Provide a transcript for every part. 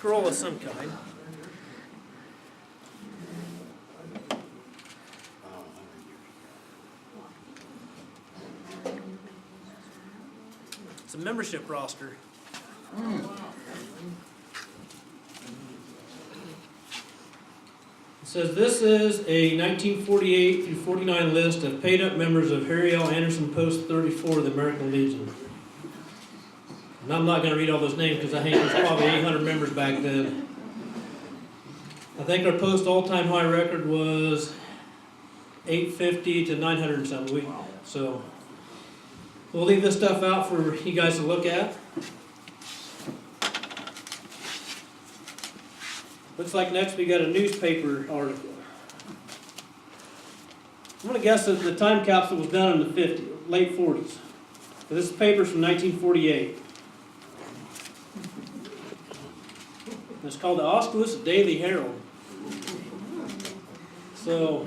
scroll of some kind. It's a membership roster. It says this is a 1948 through 49 list of paid-up members of Harry L. Anderson Post 34 of the American Legion. And I'm not going to read all those names because I think there's probably 800 members back then. I think our post all-time high record was 850 to 900 and something. So we'll leave this stuff out for you guys to look at. Looks like next we got a newspaper article. I'm going to guess that the time capsule was done in the late 40s. So this paper's from 1948. It's called the Oskaloosa Daily Herald. So,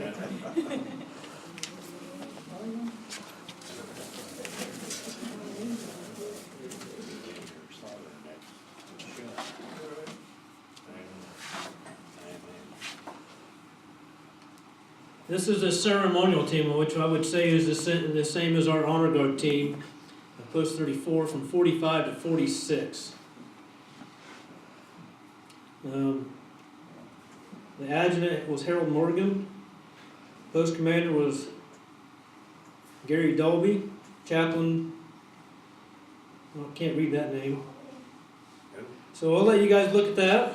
this is a ceremonial team, which I would say is the same as our honor guard team, Post 34, from 45 to 46. The adjutant was Harold Morgan. Post commander was Gary Dolby. Chaplain, well, I can't read that name. So I'll let you guys look at that.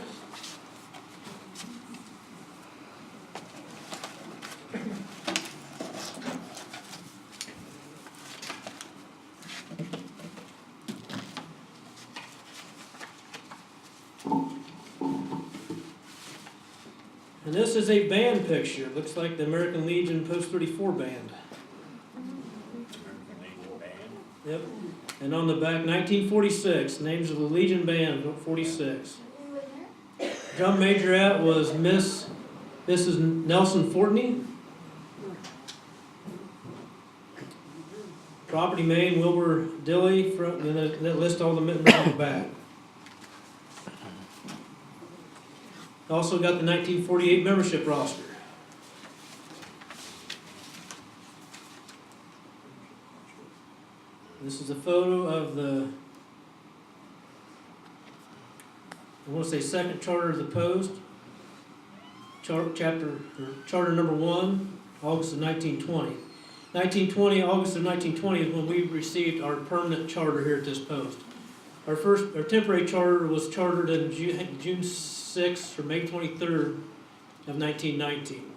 And this is a band picture. Looks like the American Legion Post 34 band. American Legion band. Yep. And on the back, 1946, names of the Legion Band, 46. Drum majorette was Mrs. Nelson Fortney. Property main, Wilbur Dilly, and that lists all the members on the back. Also got the 1948 membership roster. This is a photo of the, I want to say, second charter of the Post, charter number 1, August of 1920. 1920, August of 1920 is when we received our permanent charter here at this post. Our temporary charter was chartered in June 6th or May 23rd of 1919.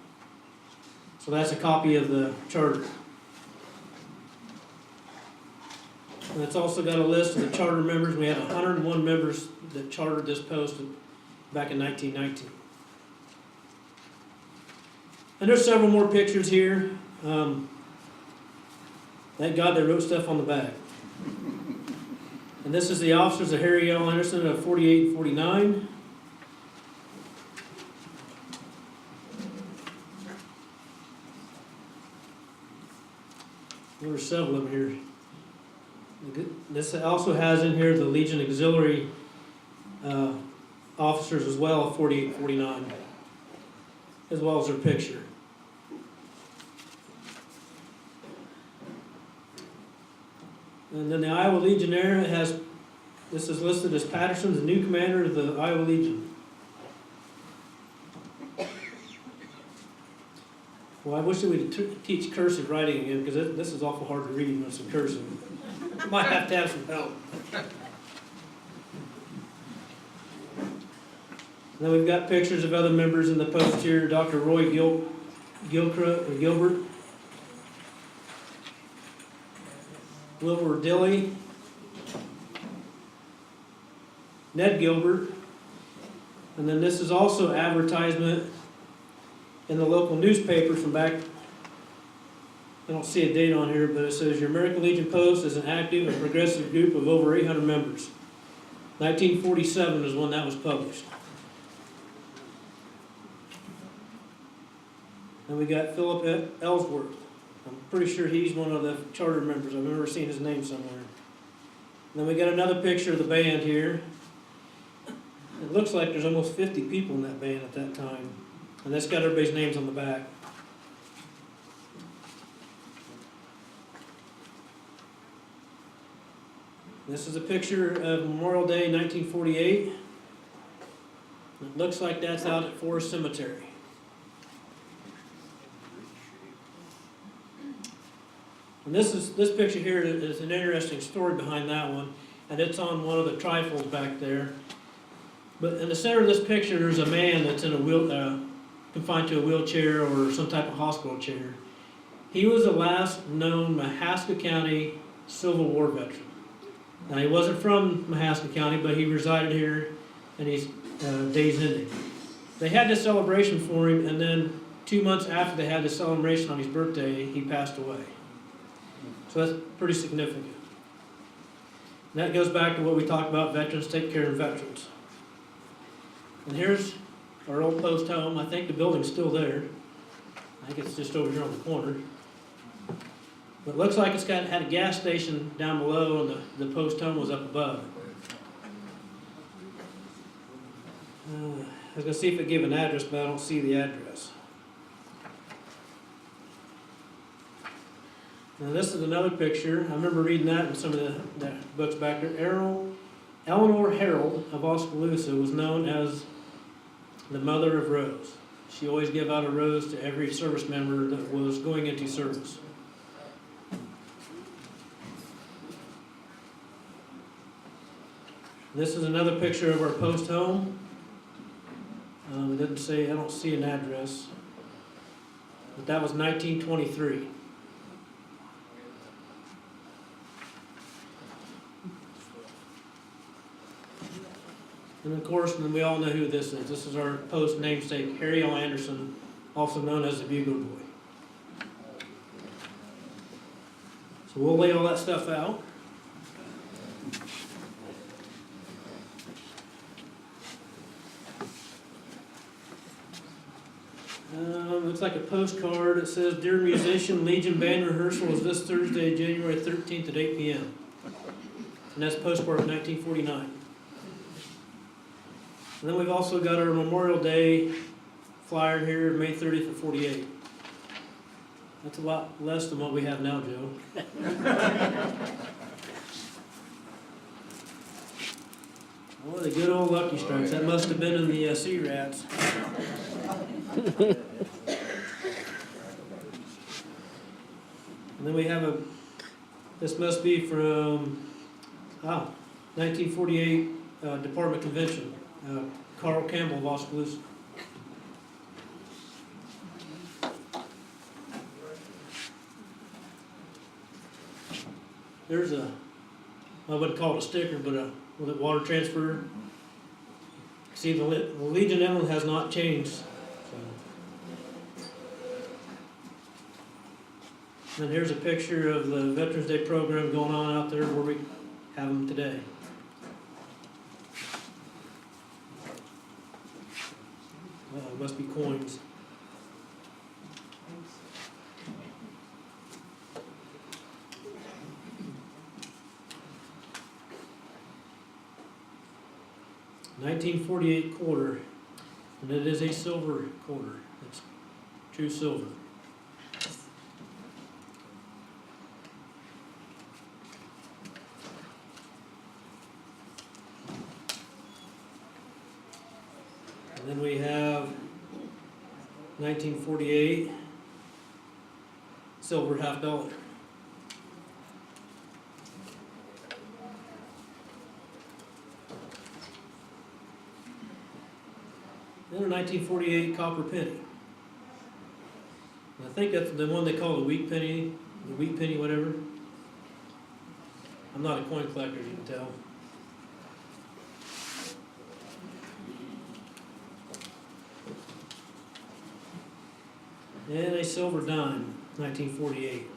So that's a copy of the charter. And it's also got a list of the charter members. We had 101 members that chartered this post back in 1919. And there's several more pictures here. Thank God they wrote stuff on the back. And this is the officers of Harry L. Anderson of 48 and 49. There are several of them here. This also has in here the Legion Auxiliary officers as well, 48 and 49, as well as their picture. And then the Iowa Legionnaire this is listed as Patterson, the new commander of the Iowa Legion. Well, I wish that we could teach cursive writing again, because this is awful hard to read when it's in cursive. Might have to have some help. Then we've got pictures of other members in the post here. Dr. Roy Gilbert, Wilbur Dilly, Ned Gilbert, and then this is also advertisement in the local newspaper from back, I don't see a date on here, but it says your American Legion Post is an active and progressive group of over 800 members. 1947 is when that was published. And we got Philip Ellsworth. I'm pretty sure he's one of the charter members. I've never seen his name somewhere. And then we got another picture of the band here. It looks like there's almost 50 people in that band at that time. And that's got everybody's names on the back. This is a picture of Memorial Day 1948. It looks like that's out at Forest Cemetery. And this picture here is an interesting story behind that one, and it's on one of the trifles back there. But in the center of this picture, there's a man that's in a confined to a wheelchair or some type of hospital chair. He was the last known Mahaska County Civil War veteran. Now, he wasn't from Mahaska County, but he resided here, and he's days ending. They had this celebration for him, and then 2 months after they had the celebration on his birthday, he passed away. So that's pretty significant. And that goes back to what we talked about, veterans take care of veterans. And here's our old post home. I think the building's still there. I think it's just over here on the corner. But it looks like it's had a gas station down below, and the post home was up above. I was going to see if it gave an address, but I don't see the address. Now this is another picture. I remember reading that in some of the books back there. Eleanor Harold of Oskaloosa was known as the Mother of Rose. She always gave out a rose to every service member that was going into service. This is another picture of our post home. It doesn't say, I don't see an address, but that was 1923. And of course, we all know who this is. This is our post namesake, Harry L. Anderson, also known as the Bugler Boy. So we'll lay all that stuff out. Looks like a postcard. It says, "Dear musician, Legion Band rehearsal is this Thursday, January 13th at 8 p.m. And that's postcard of 1949. And then we've also got our Memorial Day flyer here, May 30th at 48. That's a lot less than what we have now, Joe. Oh, the good old Lucky Strikes. That must have been in the Sea Rats. And then we have this must be from, 1948 Department Convention. Carl Campbell of Oskaloosa. There's I wouldn't call it a sticker, but a water transfer. See, the Legion emblem has not changed. So. And here's a picture of the Veterans Day program going on out there where we have them today. It must be coins. $1948 quarter, and it is a silver quarter. It's true silver. And then we have 1948 silver $50. Then a 1948 copper penny. And I think that's the one they call the wheat penny, whatever. I'm not a coin collector, as you can tell. And a silver dime, 1948.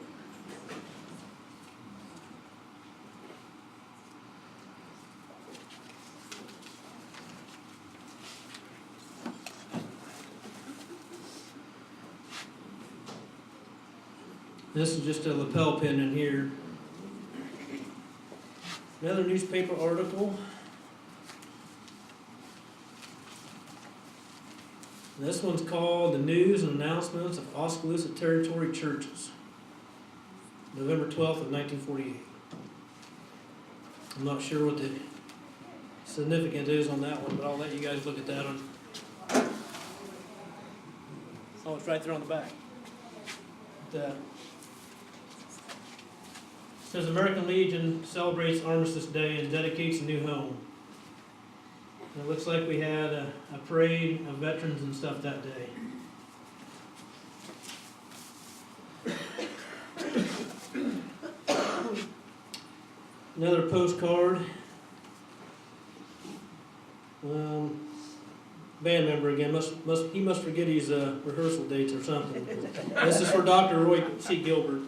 This is just a lapel pin in here. Another newspaper article. And this one's called The News and Announcements of Oskaloosa Territory Churches, November 12th of 1948. I'm not sure what the significance is on that one, but I'll let you guys look at that one. Oh, it's right there on the back. It says American Legion celebrates Armistice Day and dedicates a new home. And it looks like we had a parade of veterans and stuff that day. Another postcard. Band member again. He must forget his rehearsal dates or something. This is for Dr. Roy C. Gilbert.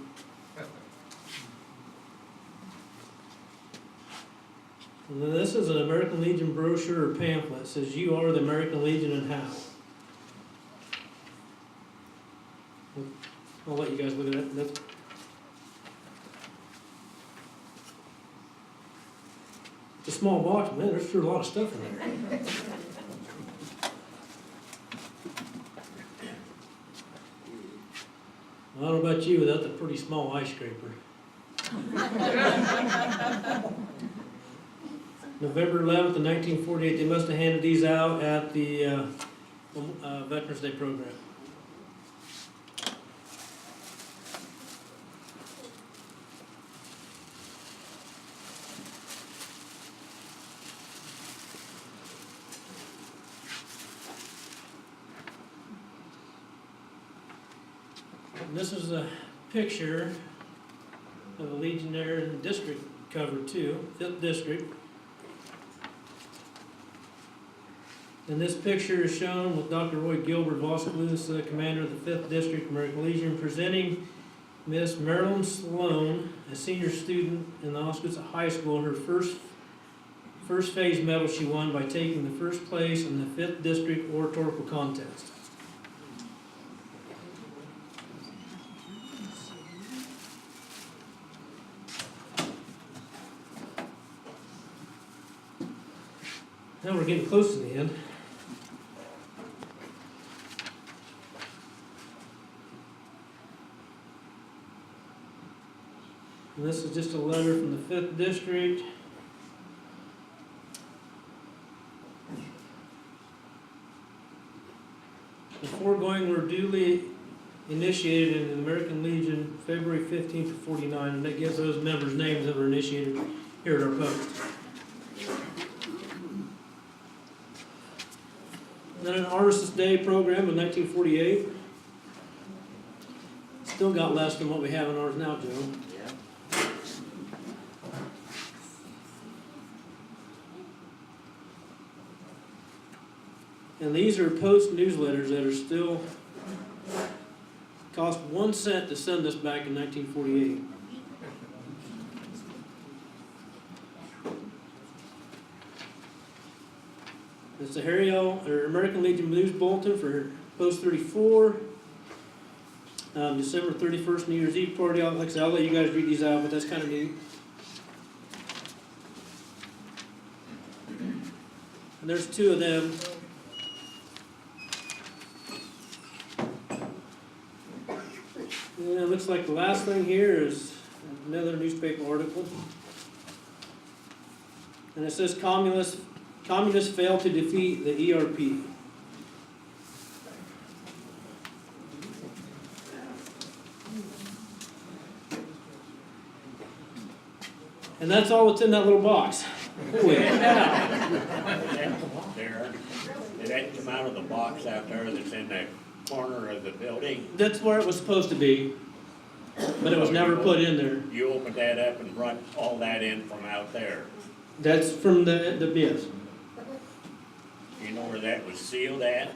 And then this is an American Legion brochure or pamphlet. It says, "You are the American Legion and how." I'll let you guys look at that. It's a small box, man. There's sure a lot of stuff in there. I don't know about you, but that's a pretty small ice scraper. November 11th of 1948, they must have handed these out at the Veterans Day program. And this is a picture of a Legionnaire in district covered too, 5th District. And this picture is shown with Dr. Roy Gilbert of Oskaloosa, commander of the 5th District American Legion, presenting Miss Marilyn Sloan, a senior student in the Oskaloosa High School, her first phase medal she won by taking the first place in the 5th District oratorical contest. Now we're getting close to the end. And this is just a letter from the 5th District. The foregoing were duly initiated in the American Legion February 15th of 49, and that gives those members' names that were initiated here at our post. Then an Armistice Day program in 1948. Still got less than what we have in ours now, Joe. Yeah. And these are post newsletters that are still cost 1 cent to send us back in 1948. It's the American Legion News Bulletin for Post 34. December 31st, New Year's Eve party. Like I said, I'll let you guys read these out, but that's kind of neat. And there's 2 of them. Yeah, it looks like the last thing here is another newspaper article. And it says Communists fail to defeat the ERP. And that's all that's in that little box. Holy cow. There, did that come out of the box out there that's in the corner of the building? That's where it was supposed to be, but it was never put in there. You opened that up and brought all that in from out there. That's from the yes. You know where that was sealed at?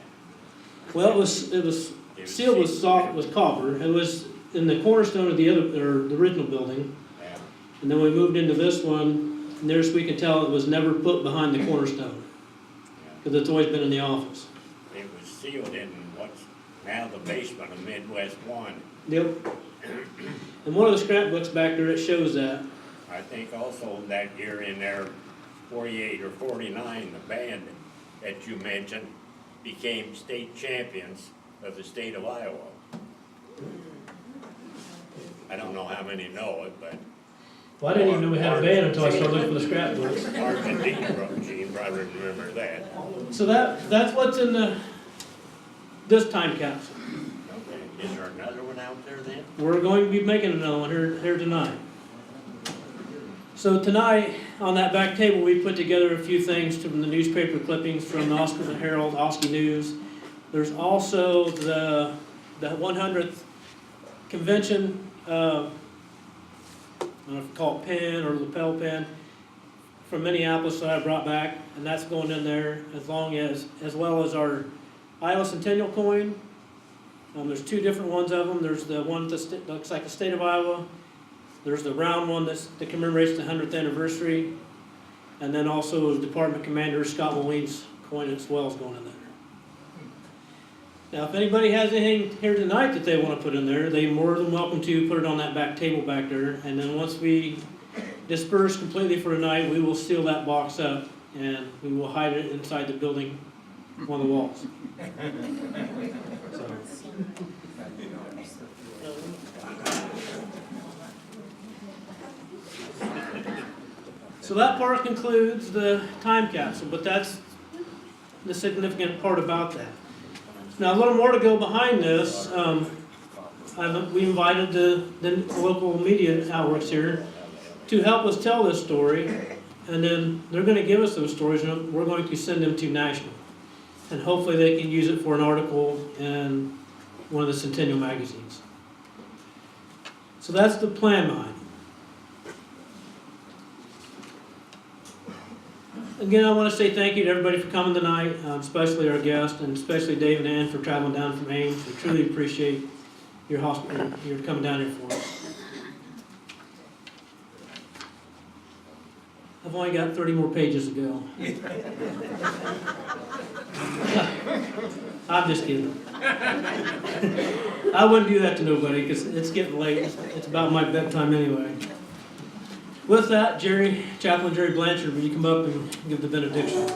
Well, it was sealed with copper. It was in the cornerstone of the original building. Yeah. And then we moved into this one, and there's, we can tell it was never put behind the cornerstone, because it's always been in the office. It was sealed in what's now the basement of Midwest 1. Yep. And one of the scrapbooks back there, it shows that. I think also that year in there, 48 or 49, the band that you mentioned, became state champions of the state of Iowa. I don't know how many know it, but Well, I didn't even know we had a band until I started looking for the scrapbooks. Mark and Gene probably remember that. So that's what's in this time capsule. Okay, is there another one out there then? We're going to be making another one here tonight. So tonight, on that back table, we put together a few things from the newspaper clippings from the Oskaloosa Herald, Oski News. There's also the 100th convention, I don't know if you call it pin or lapel pin, from Minneapolis that I brought back, and that's going in there, as well as our Iowa Centennial coin. There's two different ones of them. There's the one that looks like the state of Iowa. There's the round one that commemorates the 100th anniversary, and then also Department Commander Scott Moline's coin as well is going in there. Now, if anybody has anything here tonight that they want to put in there, they're more than welcome to put it on that back table back there. And then once we disperse completely for tonight, we will seal that box up and we will hide it inside the building, one of the walls. So that part concludes the time capsule, but that's the significant part about that. Now, a little more to go behind this. We invited the local media outlets here to help us tell this story, and then they're going to give us those stories, and we're going to send them to national. And hopefully they can use it for an article in one of the Centennial magazines. So that's the plan behind it. Again, I want to say thank you to everybody for coming tonight, especially our guests, and especially Dave and Ann for traveling down from Ames. We truly appreciate your coming down here for us. I've only got 30 more pages to go. I'm just kidding. I wouldn't do that to nobody because it's getting late. It's about my bedtime anyway. With that, Chaplain Jerry Blanchard, will you come up and give the benediction?